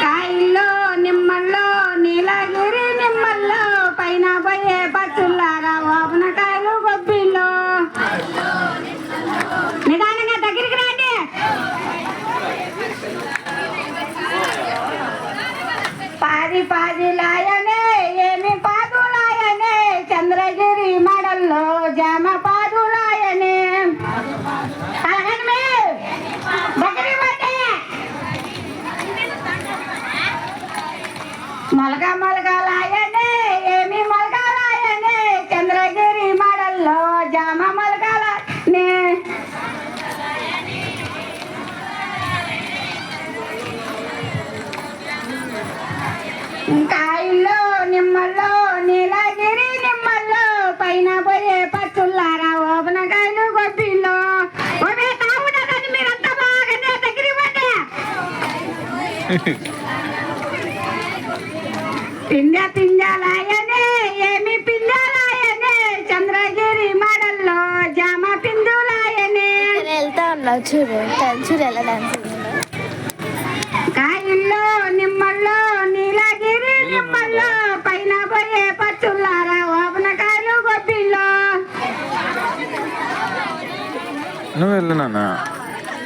కాయల్లో నిమ్మల్లో నీలగిరి నిమ్మల్లో పైన పోయే పచ్చుల్లారా ఓపనకాయలు గొబ్బిల్లో నిదానంగా దగ్గరికి రండి. పాది పాదిలాయనే ఏమి పాదులాయనే చంద్రగిరి మడల్లో జామ పాదులాయనే మొలక మొలకలాయనే ఏమి మొలకలాయనే చంద్రగిరి మడల్లో జామ మొలకలాయనే కాయల్లో నిమ్మల్లో నీలగిరి నిమ్మల్లో పైన పోయే పచ్చుల్లారా ఓపనకాయలు గొబ్బిల్లో తాగుతారని మీరంతా బాగానే దగ్గరికి పడ్డా పిండా పిండాలాయనే ఏమి పిండాలాయనే చంద్రగిరి మడల్లో జామ పిందులాయనే వెళ్తా ఉన్నావు చూడు చూడు ఎలా డాన్స్ కాయల్లో నిమ్మల్లో నీలగిరి నిమ్మల్లో పైన పోయే పచ్చుల్లారా ఓపనకాయలు గొబ్బిల్లో నువ్వు వెళ్ళు నాన్న.